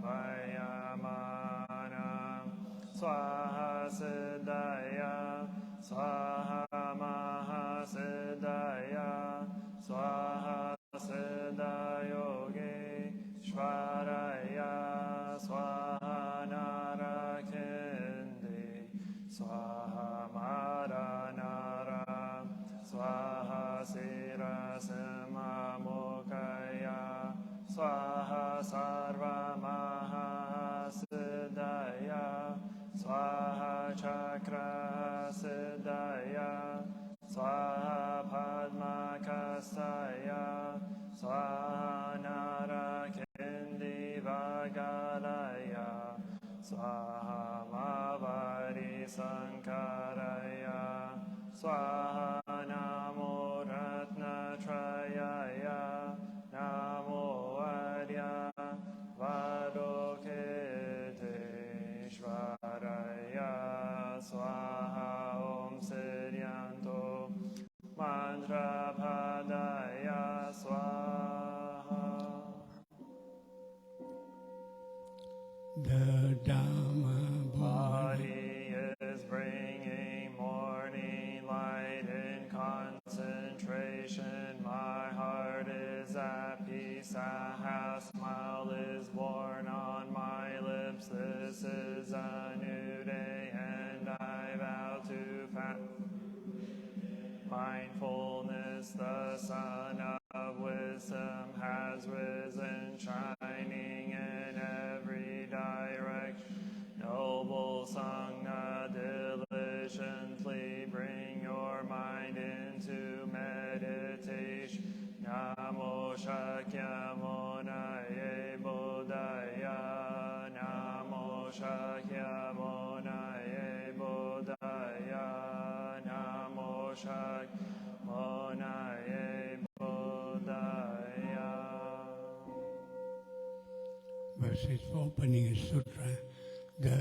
Vayamana Swaha Siddhaya Swaha Mahasiddhaya Swaha Siddhayogi Shvaraya Swaha Narakendi Swaha Maranara Swaha Sirasimamukaya Swaha Sarva Mahasiddhaya Swaha Chakra Siddhaya Swaha Padma Kastaya Swaha Narakendi Vagalaya Swaha Mavari Sankaraya Swaha Namo Ratna Trayaya Namo Arya swaha om sidyanto mantra padaya swaha. The Dharma Body is bringing morning light in concentration. My heart is at peace. A half smile is born on my lips. This is a new day, and I vow to fast. Mindfulness, the sun of wisdom has risen, shining in every direction. Noble Sangha, diligently bring your mind into meditation. Namo Shakyamunaye Buddhaya. Namo Shakyamunaye Buddhaya. Namo Shakyamunaye Buddhaya. verses for opening a sutra, the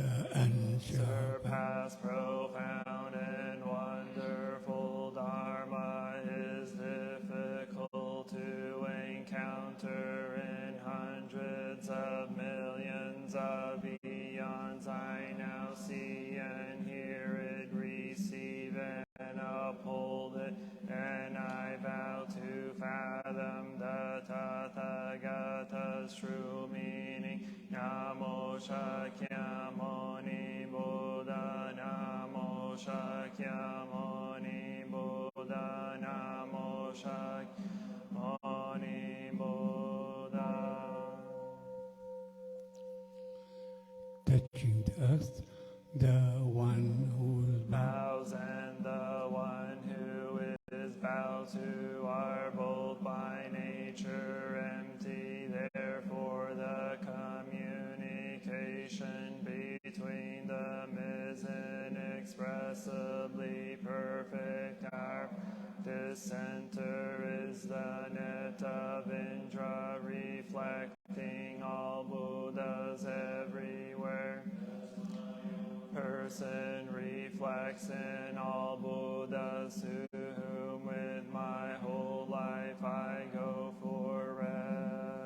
Surpass profound and wonderful Dharma is difficult to encounter in hundreds of millions of eons. I now see and hear it, receive and uphold it, and I vow to fathom the Tathagata's true meaning. Namo Shakyamuni Buddha. Namo Shakyamuni Buddha. Namo Shakyamuni Buddha. touching the earth, the one who Bows and the one who is bowed to are both by nature empty. Therefore the communication between them is inexpressibly perfect. Our center is the net of Indra, reflecting all Buddhas everywhere. Person reflects in all Buddhas, to whom with my whole life I go for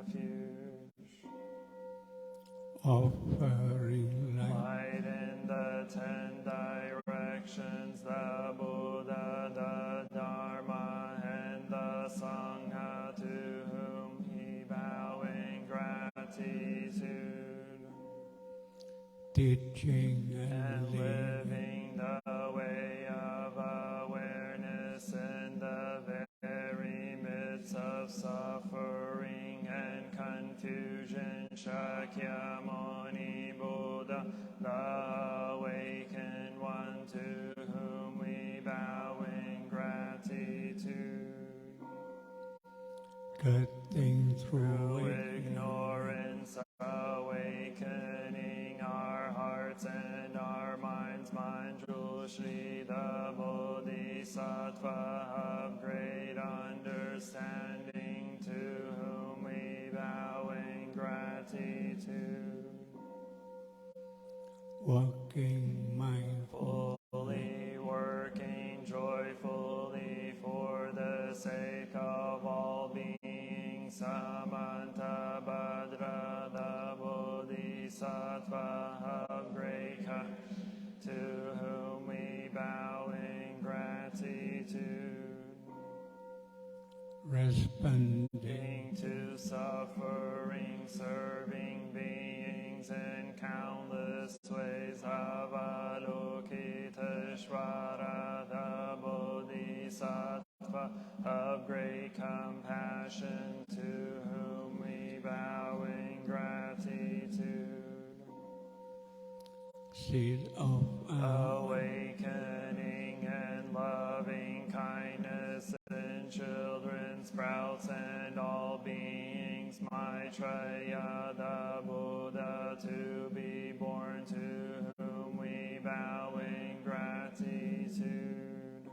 refuge. offering light, Light in the 10 directions, the Buddha, the Dharma, and the Sangha, to whom he bow in gratitude. teaching And and living, living the way of awareness in the very midst of suffering and confusion. Shakyamuni Buddha, the awakened one, to whom we bow in gratitude. cutting through Through ignorance, ignorance, awakening our hearts and our minds. Manjul Shri, the Bodhisattva of great understanding, to whom we bow in gratitude. walking mindful, Fully working joyfully for the sake of all beings. Samanta Bhadra, the Bodhisattva of great kindness, to whom we bow in gratitude. responding To suffering, serving beings in countless ways. Avalokiteshvara, the Bodhisattva of great compassion, to whom we bow in gratitude. seed of Awakening and loving kindness in children, sprouts, and all beings. Maitreya, the Buddha, to be born, to whom we bow in gratitude.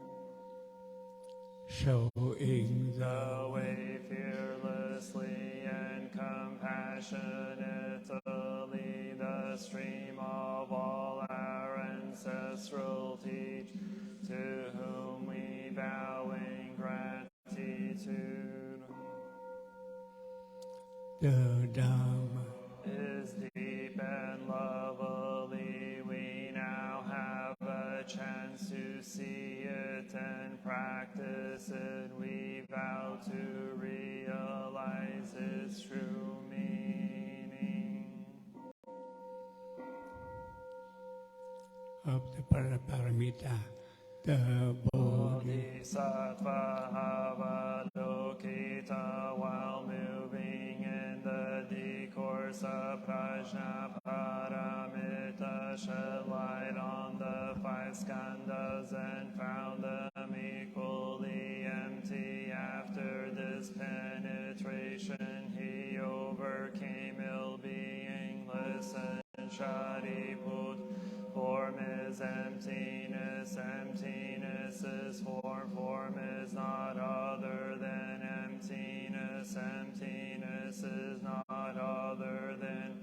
showing The way fearlessly and compassionately, the stream of all our ancestral teach, to whom we bow in gratitude. The Dharma Is deep and lovely. We now have a chance to see it and practice it. We vow to realize its true meaning. of the Paraparamita, the Bodhisattva Avalokita, while moving in the discourse of Prajnaparamita, shed light on the five skandhas and found them equally empty. After this penetration, he overcame ill-being, listened, Shariput. Form is emptiness, emptiness is form, form is not other than emptiness, emptiness is not other than.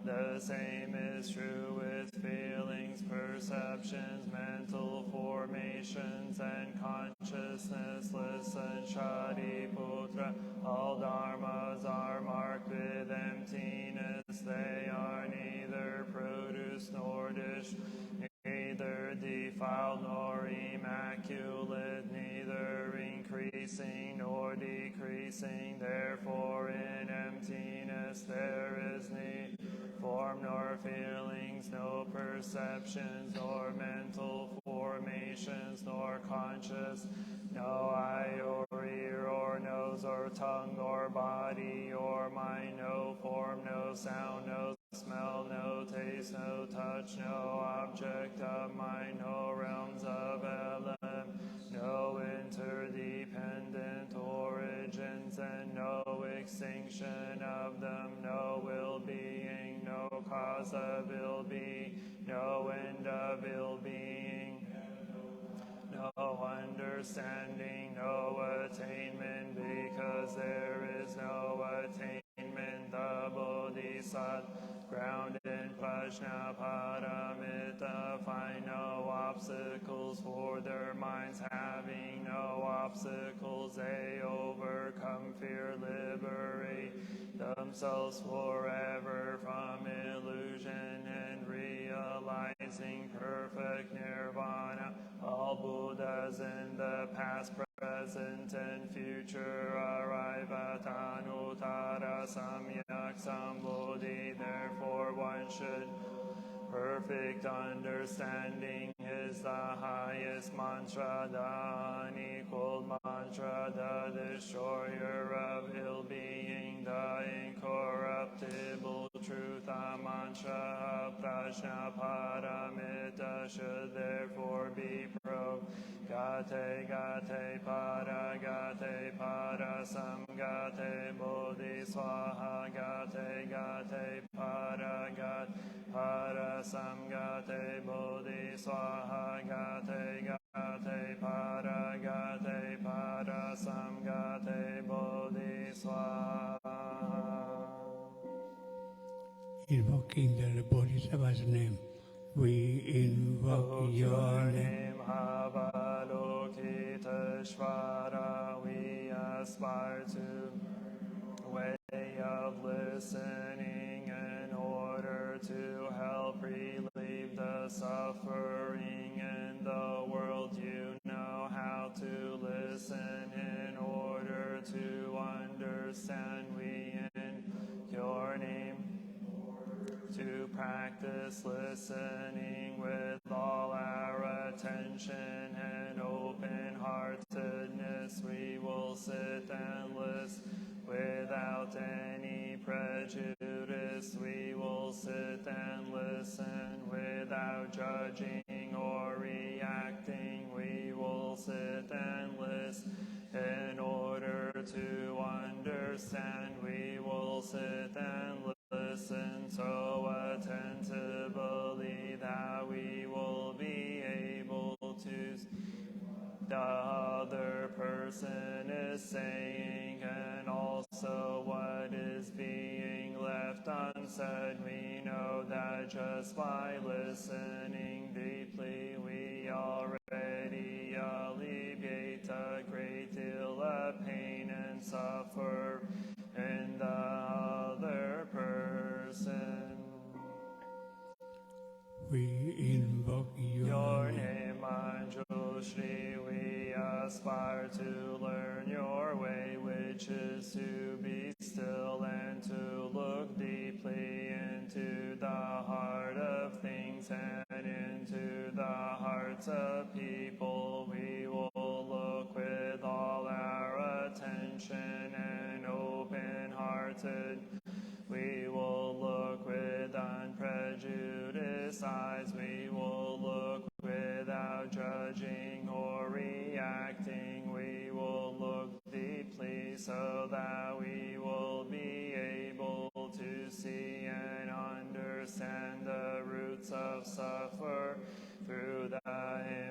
The same is true with feelings, perceptions, mental formations, and consciousness. Listen, Shariputra, all dharmas are marked with emptiness. They are neither produce nor dish, neither defiled nor immaculate, neither increasing nor decreasing. Therefore in emptiness there is neither form nor feelings, no perceptions, nor mental formations, nor conscious, no eye or ear or nose or tongue or body or mind, no form, no sound, no smell, no taste, no touch, no object of mind, no realms of element, no interdependent origins, and no extinction of them, no will-being, no cause of ill-being, no end of ill-being, no understanding, no attainment, because there is no attainment. The Bodhisattva, ground in Prajnaparamita, find no obstacles for their minds. Having no obstacles, they overcome fear, liberate themselves forever from illusion, and realizing perfect nirvana. All Buddhas in the past, present, and future arrive at Anuttara Samyak Sambodhi. Therefore one should perfect understanding is the highest mantra, the unequaled mantra, the destroyer of ill-being, the incorruptible truth. The mantra of Prajnaparamita should therefore be Gate gate para samgate bodhi swaha gate para samgate bodhi swaha gate para samgate bodhi swaha. invoking the Bodhisattva's name, we invoke your name. Avalokiteshvara, we aspire to way of listening in order to help relieve the suffering in the world. You know how to listen in order to understand. We in your name to practice listening with all our attention and open-heartedness. We will sit and listen without any prejudice. We will sit and listen without judging or reacting. We will sit and listen in order to understand. We will sit and listen so attentively that we will be able to see the other person is saying, and also what is being left unsaid. We know that just by listening deeply Shri, we aspire to learn your way, which is to be still and to look deeply into the heart of things and into the hearts of people. We will look with all our attention and open-hearted. We will look with unprejudiced eyes. We will look without judging or reacting. We will look deeply so that we will be able to see and understand the roots of suffer through the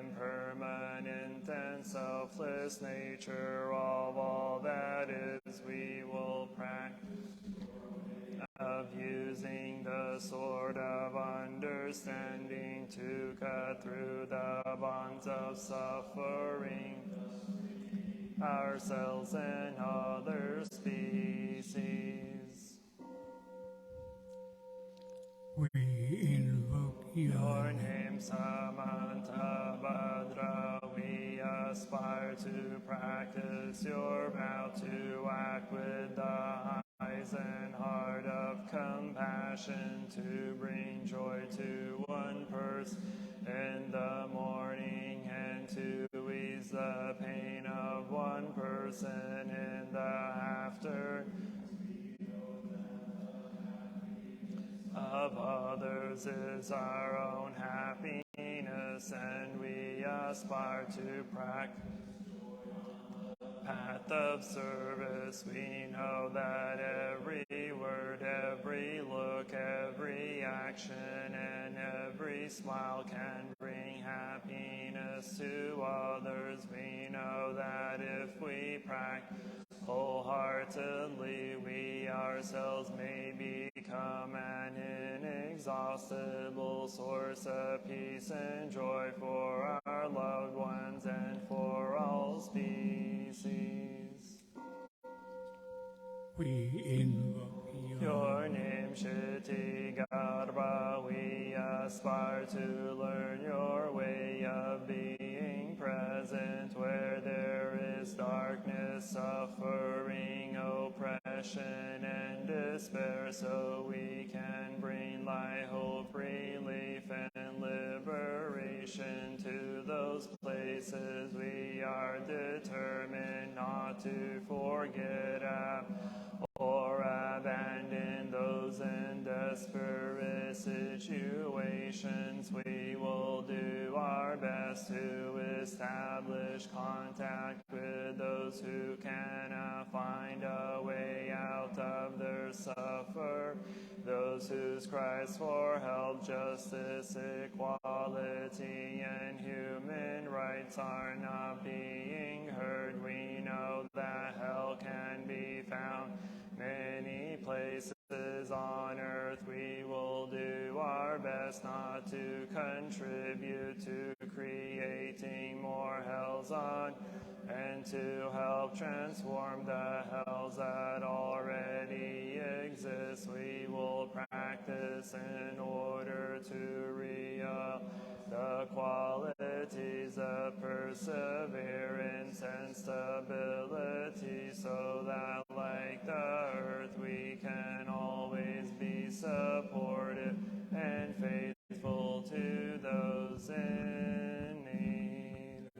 impermanent and selfless nature of all that is. We will practice of using the sword of understanding to cut through the bonds of suffering, ourselves and other species. We invoke Your name, Samanta Bhadra. We aspire to practice your vow to act with the eyes and heart of compassion, to bring joy to one person in the morning and to ease the pain of one person in the afternoon. Of others is our own happiness, and we aspire to practice path of service. We know that every word, every look, every action, and every smile can bring happiness to others. We know that if we practice wholeheartedly, we ourselves may become an inexhaustible source of peace and joy for our loved ones and for all species. We invoke Your name, Shiti Garbha. We aspire to learn your way of being present where there is darkness, suffering, oppression, and despair, so we can bring light, hope, relief, and liberation to those places. We are determined not to forget or abandon those in desperate situations. We will do our best to establish contact with those who cannot find a way out of their suffer, those whose cries for help, justice, equality, and human rights are not being heard. We know that hell can be found many places on earth. We will do our best not to contribute to creating more hells on and to help transform the hells that already exist. We will practice in order to realize the qualities of perseverance and stability, so that like the earth we can always be supportive and faithful to those in need.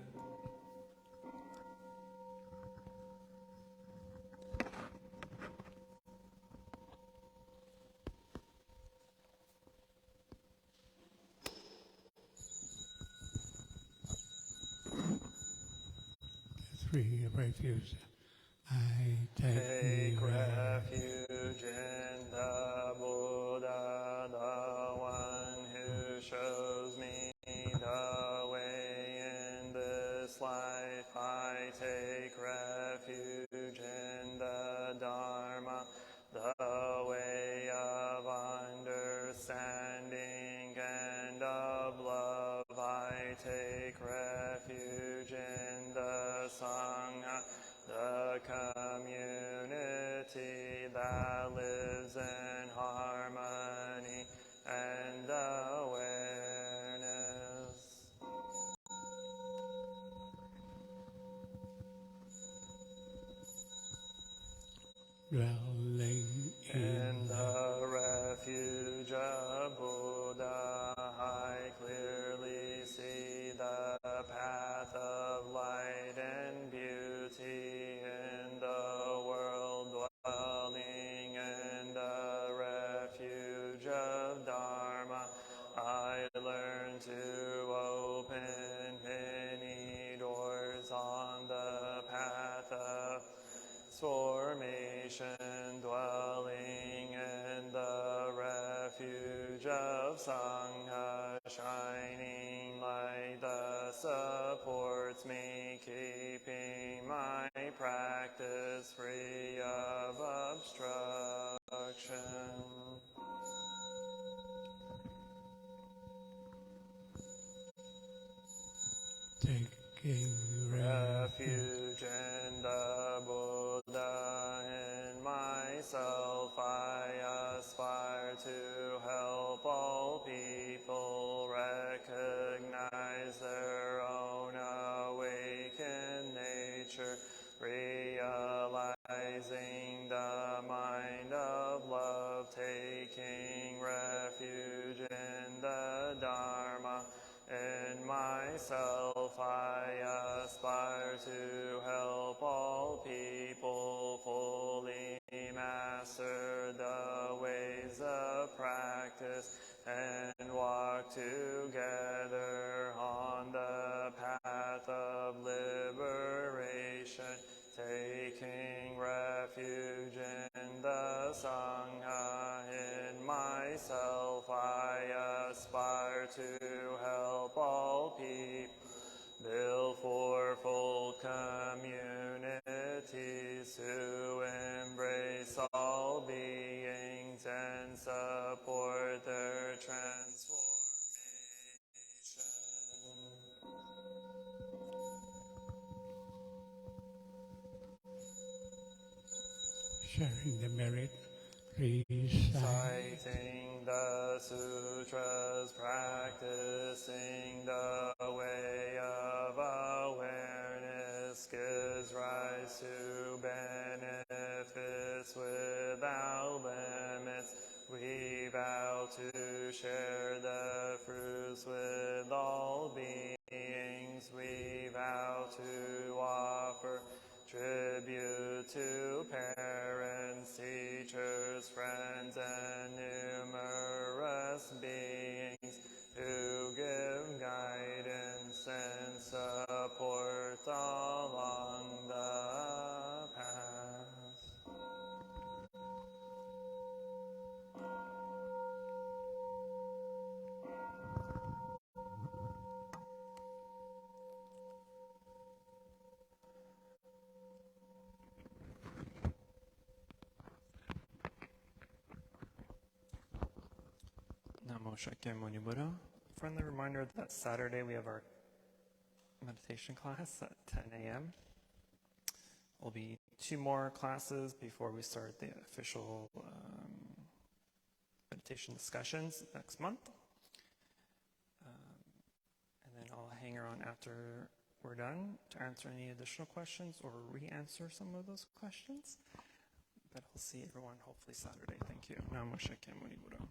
Three refuge. I Take refuge in the Buddha, the one who shows me the way in this life. I take refuge in the Dharma, the way of understanding and of love. I take refuge in the Sangha, the community that lives in harmony and awareness. dwelling in the refuge of Buddha, I clearly see the path of light and beauty in the world, dwelling in the refuge of Dharma. I learn to open many doors on the path of formation, dwelling in the refuge of Sangha, shining light that supports me, keeping my practice free of obstruction. taking Refuge in the Buddha, in myself I aspire to help all people recognize their own awakened nature, realizing the mind of love, taking refuge in the Dharma. In myself I aspire to help all people fully master the ways of practice and walk together on the path of liberation, taking refuge in the Sangha. In myself I aspire to help all people build fourfold communities to embrace all beings and support their transformation. sharing the merit, recite. Reciting the sutras, practicing the way of awareness gives rise to benefits without limits. We vow to share the fruits with all beings. We vow to offer tribute to parents, teachers, friends, and numerous beings who give guidance and support along the path. Namo Shakyamuni Buddha. Friendly reminder that Saturday we have our meditation class at 10 a.m. Will be 2 more classes before we start the official meditation discussions next month. And then I'll hang around after we're done to answer any additional questions or re-answer some of those questions. But I'll see everyone hopefully Saturday. Thank you. Namo Shakyamuni Buddha.